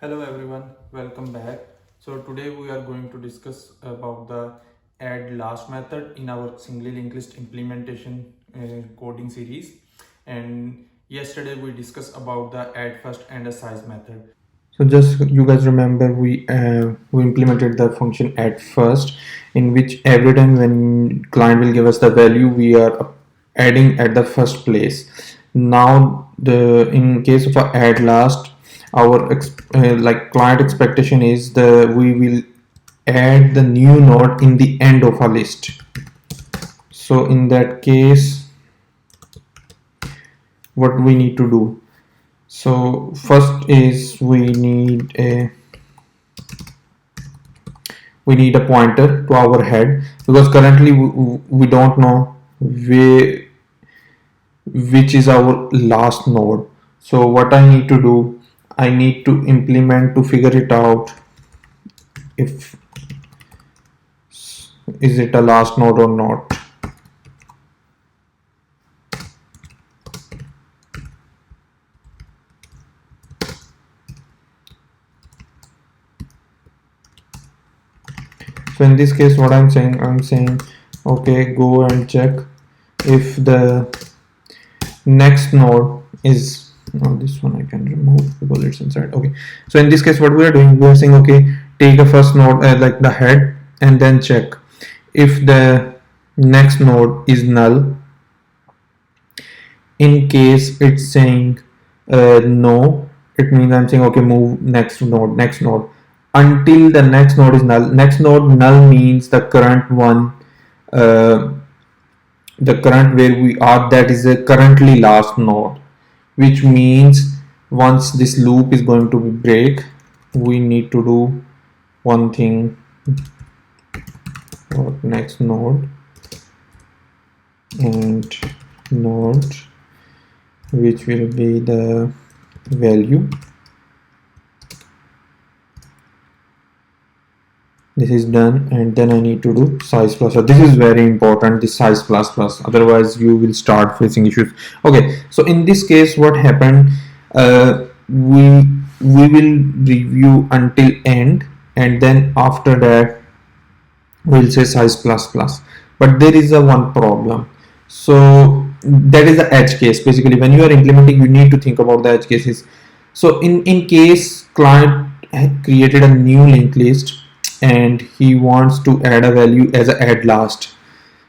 Hello everyone, welcome back. So today we are going to discuss about the addLast method in our SinglyLinkedList implementation coding series. And yesterday we discussed about the add first and a size method. So just you guys remember we implemented the function add first, in which every time when client will give us the value, we are adding at the first place. Now the in case of a add last, our like client expectation is the we will add the new node in the end of a list. So in that case, what we need to do? So first is we need a pointer to our head, because currently we don't know which is our last node. So what I need to do, I need to implement to figure it out if is it a last node or not. So in this case, what I'm saying, okay, go and check if the next node is, no, this one I can remove because it's inside. Okay, so in this case, what we are doing, we are saying, okay, take a first node like the head, and then check if the next node is null. In case it's saying no, it means I'm saying, okay, move next node until the next node is null. Next node null means the current one, uh, the current where we are, that is a currently last node, which means once this loop is going to be break, we need to do one thing for next node and node, which will be the value. This is done, and then I need to do size plus. So this is very important, this size plus, otherwise you will start facing issues. Okay, so in this case, what happened, we will review until end, and then after that we'll say size plus. But there is a one problem. So that is the edge case. Basically, when you are implementing, you need to think about the edge cases. So in case client created a new linked list and he wants to add a value as a add last,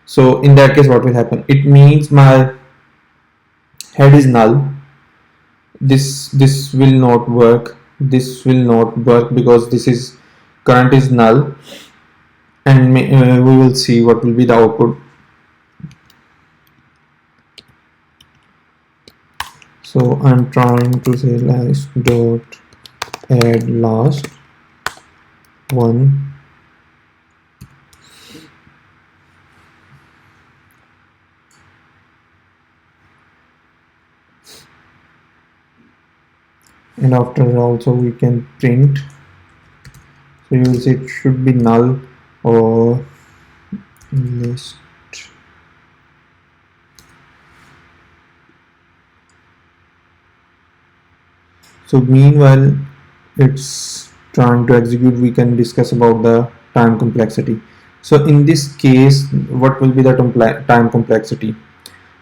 so in that case, what will happen? It means my head is null. This will not work. This will not work because this is current is null, and we will see what will be the output. So I'm trying to say last dot add last one, and after also we can print. So you will say it should be null or list. So meanwhile it's trying to execute, we can discuss about the time complexity. So in this case, what will be the time complexity?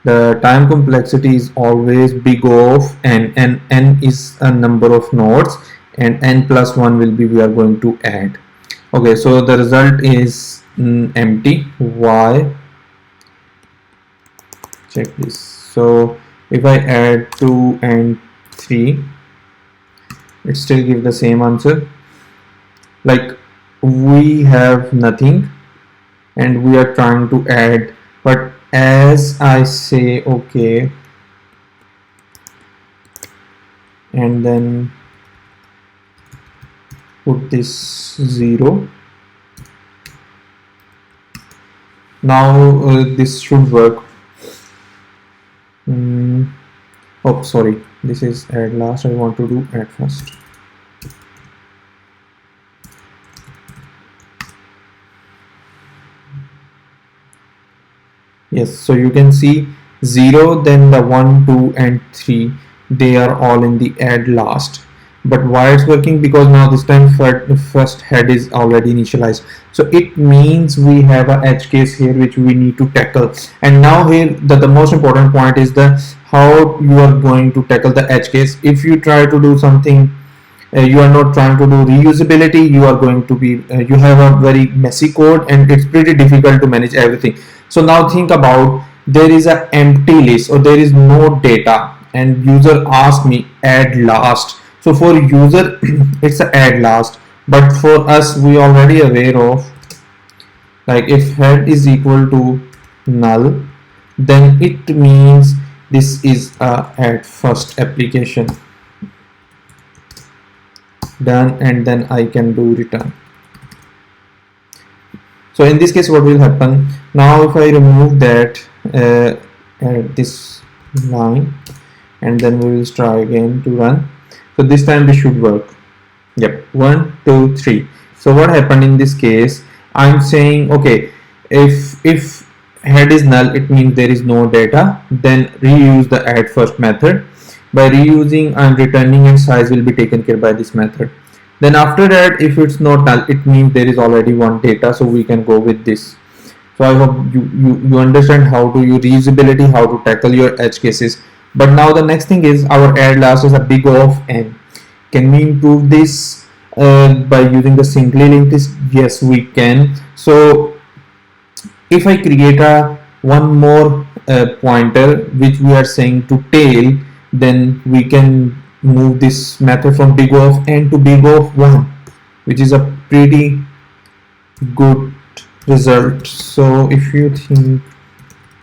The time complexity is always big of n, and n is a number of nodes, and n plus 1 will be we are going to add. Okay, so the result is empty. Why? Check this. So if I add 2 and 3, it still gives the same answer. Like we have nothing and we are trying to add, but as I say okay, and then put this 0, now this should work. Oh sorry, this is add last, I want to do add first. Yes, so you can see 0, then the 1, 2 and 3, they are all in the add last, but why it's working? Because now this time first head is already initialized, so it means we have a edge case here which we need to tackle. And now here the most important point is the how you are going to tackle the edge case. If you try to do something, you are not trying to do reusability, you are going to be you have a very messy code and it's pretty difficult to manage everything. So now think about, there is an empty list or there is no data and user asked me add last. So for user it's a add last, but for us we already aware of, like if head is equal to null, then it means this is a add first application. Done, and then I can do return. So in this case what will happen now, if I remove that at this line and then we will try again to run, so this time this should work. Yep, 1 2 3. So what happened in this case, I'm saying okay, if head is null it means there is no data, then reuse the add first method. By reusing, I'm returning and size will be taken care by this method. Then after that, if it's not null, it means there is already one data, so we can go with this. So I hope you understand how to use reusability, how to tackle your edge cases. But now the next thing is our addLast is a big O of n. Can we improve this by using the SinglyLinkedList? Yes, we can. So if I create a one more pointer which we are saying to tail, then we can move this method from big O of n to big O of 1, which is a pretty good result. So if you think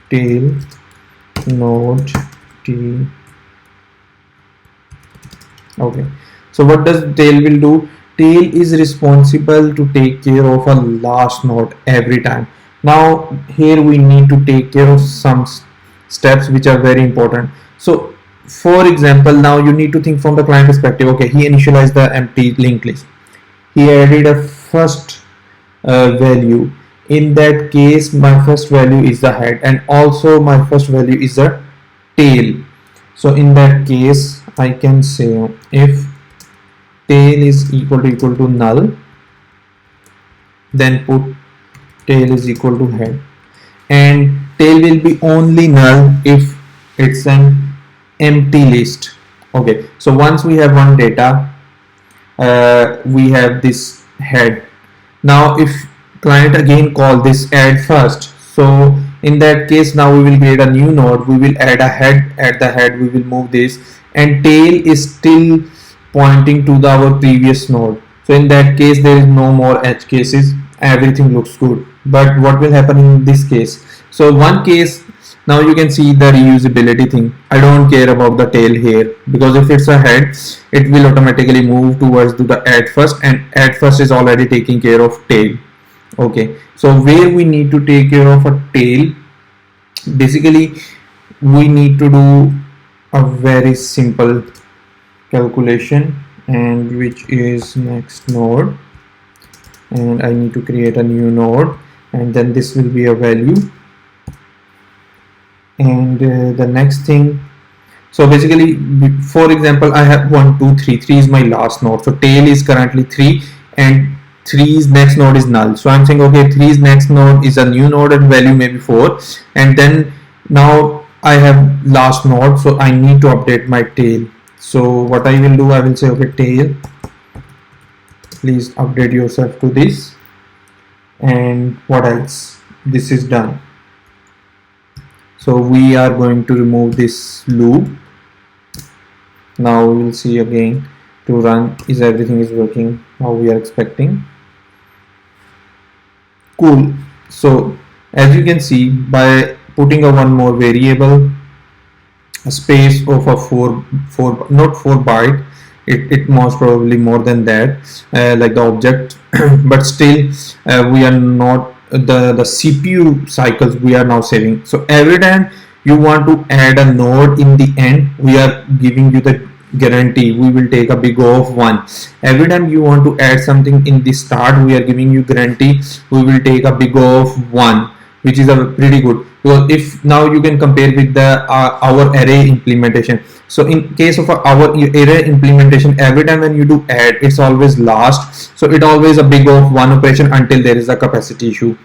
tail node t, okay, so what does tail will do? Tail is responsible to take care of a last node every time. Now here we need to take care of some steps which are very important. So for example, now you need to think from the client perspective. Okay, he initialized the empty linked list, he added a first value. In that case my first value is the head and also my first value is the tail. So in that case I can say if tail is equal to null, then put tail is equal to head, and tail will be only null if it's an empty list. Okay, so once we have one data, we have this head. Now if client again call this add first, so in that case now we will create a new node, we will add a head, at the head we will move this, and tail is still pointing to our previous node. So in that case there is no more edge cases, everything looks good. But what will happen in this case? So one case, now you can see the reusability thing. I don't care about the tail here, because if it's a head it will automatically move towards to the add first, and add first is already taking care of tail. Okay, so where we need to take care of a tail, basically we need to do a very simple calculation, and which is next node, and I need to create a new node, and then this will be a value. And the next thing, so basically for example I have 1 2 3, 3 is my last node, so tail is currently 3 and 3's next node is null. So I'm saying okay, 3's next node is a new node and value maybe 4, and then now I have last node, so I need to update my tail. So what I will do, I will say okay, tail please update yourself to this, and what else, this is done. So we are going to remove this loop. Now we will see again to run, is everything is working how we are expecting. Cool. So as you can see, by putting a one more variable, a space of a 4 not 4 byte, it most probably more than that, like the object, but still we are not the CPU cycles we are now saving. So every time you want to add a node in the end, we are giving you the guarantee we will take a big O of 1. Every time you want to add something in the start, we are giving you guarantee we will take a big O of 1, which is a pretty good. So if now you can compare with the our array implementation, So in case of our array implementation, every time when you do add, it's always last. So it always a big of one operation until there is a capacity issue.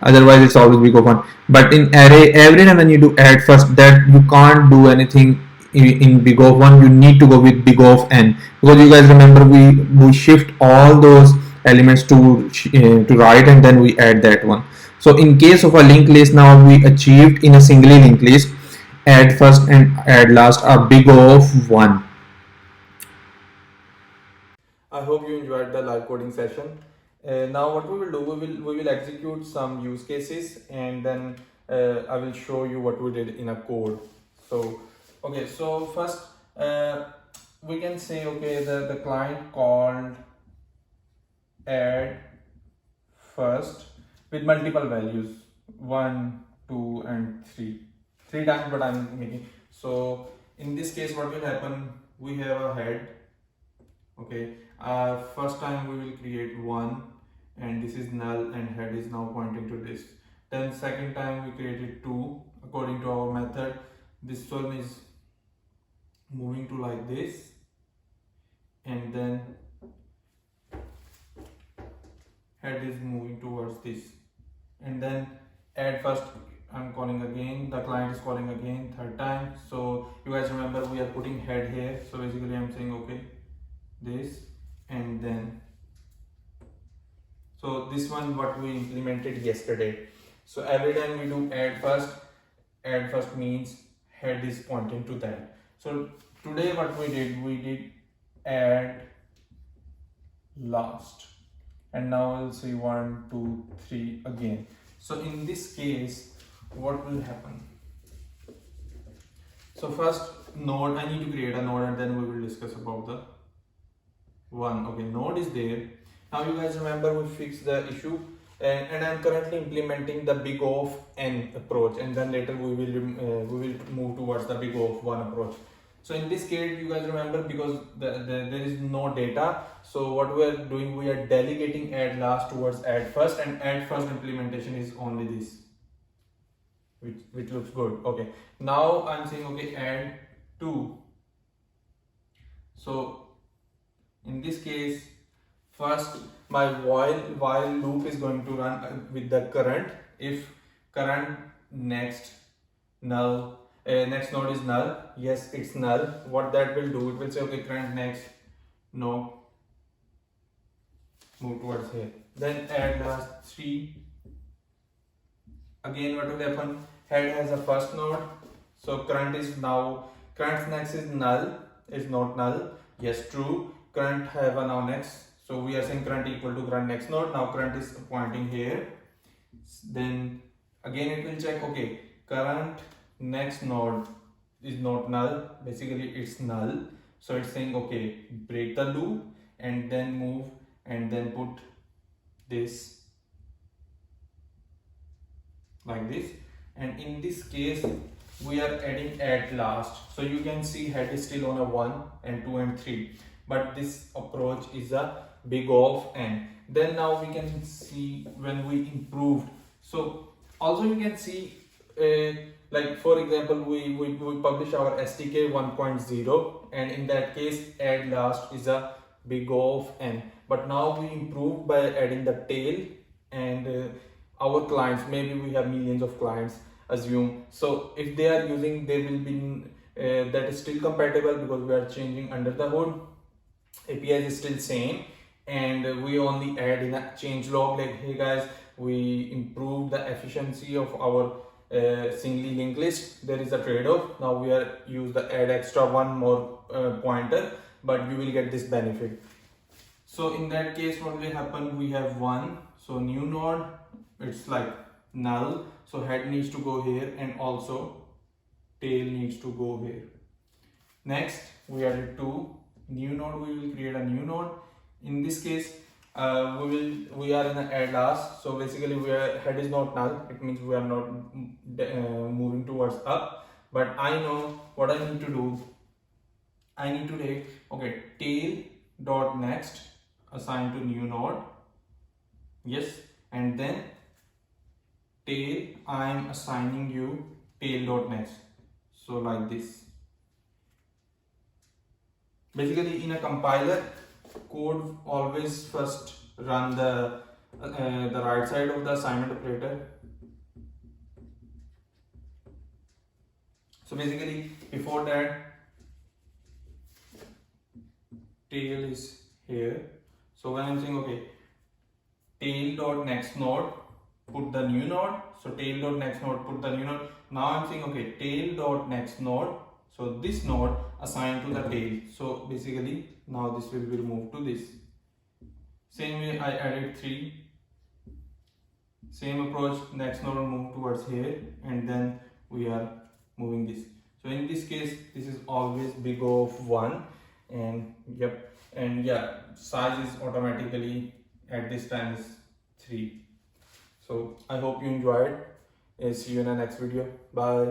Otherwise, it's always big of one. But in array, every time when you do add first, that you can't do anything in big of one. You need to go with big of n, because you guys remember we shift all those elements to right, and then we add that one. So in case of a linked list, now we achieved in a singly linked list, add first and add last are big of 1. I hope you enjoyed the live coding session. Now what we will do, we will execute some use cases, and then I will show you what we did in a code. So okay, so first we can say, okay, the client called add first with multiple values, 1, 2 and 3 times, but I'm making. So in this case what will happen, we have a head. Okay, first time we will create 1, and this is null, and head is now pointing to this. Then second time we created 2 according to our method. This one is moving to like this, and then head is moving towards this. And then add first, I'm calling again, the client is calling again third time. So you guys remember we are putting head here, so basically I'm saying okay, this, and then so this one what we implemented yesterday. So every time we do add first means head is pointing to that. So today what we did add last, and now we'll see 1, 2, 3 again. So in this case what will happen, so first node, I need to create a node, and then we will discuss about the one. Okay, node is there. Now you guys remember we fixed the issue, and I'm currently implementing the big of n approach, and then later we will move towards the big of 1 approach. So in this case you guys remember, because there is no data, so what we are doing, we are delegating add last towards add first, and add first implementation is only this, which looks good. Okay, now I'm saying okay, add 2. So in this case first my while loop is going to run with the current. If current next null, next node is null, yes it's null, what that will do, it will say okay, current next, no, move towards here. Then add last 3. Again what will happen, head has a first node, so current is now, current next is null, is not null, yes true, current have a now next, so we are saying current equal to current next node. Now current is pointing here, then again it will check, okay, current next node is not null, basically it's null, so it's saying okay, break the loop and then move, and then put this like this. And in this case we are adding at last, so you can see head is still on a 1 and 2 and 3, but this approach is a big of n. Then now we can see when we improved, so also you can see like for example we publish our SDK 1.0, and in that case add last is a big of n, but now we improve by adding the tail. And our clients, maybe we have millions of clients, assume, so if they are using, they will be that is still compatible, because we are changing under the hood, API is still same, and we only add in a change log like, hey guys, we improved the efficiency of our singly linked list, there is a trade-off, now we are use the add extra one more pointer, but you will get this benefit. So in that case what will happen, we have 1, so new node, it's like null, so head needs to go here, and also tail needs to go here. Next we added 2, new node, we will create a new node. In this case we are in an addLast, so basically head is not null, it means we are not moving towards up, but I know what I need to do. I need to take, okay, tail dot next assign to new node, yes, and then tail I am assigning you tail dot next, so like this. Basically, in a compiler, code always first run the right side of the assignment operator. So basically, before that, tail is here. So when I'm saying okay, tail dot next node, put the new node. So tail dot next node, put the new node. Now I'm saying okay, tail dot next node. So this node assigned to the tail. So basically now this will be removed to this. Same way I added 3. Same approach, next node will move towards here, and then we are moving this. So in this case, this is always big of 1, and yep, and yeah, size is automatically at this time is 3. So I hope you enjoyed. See you in the next video. Bye.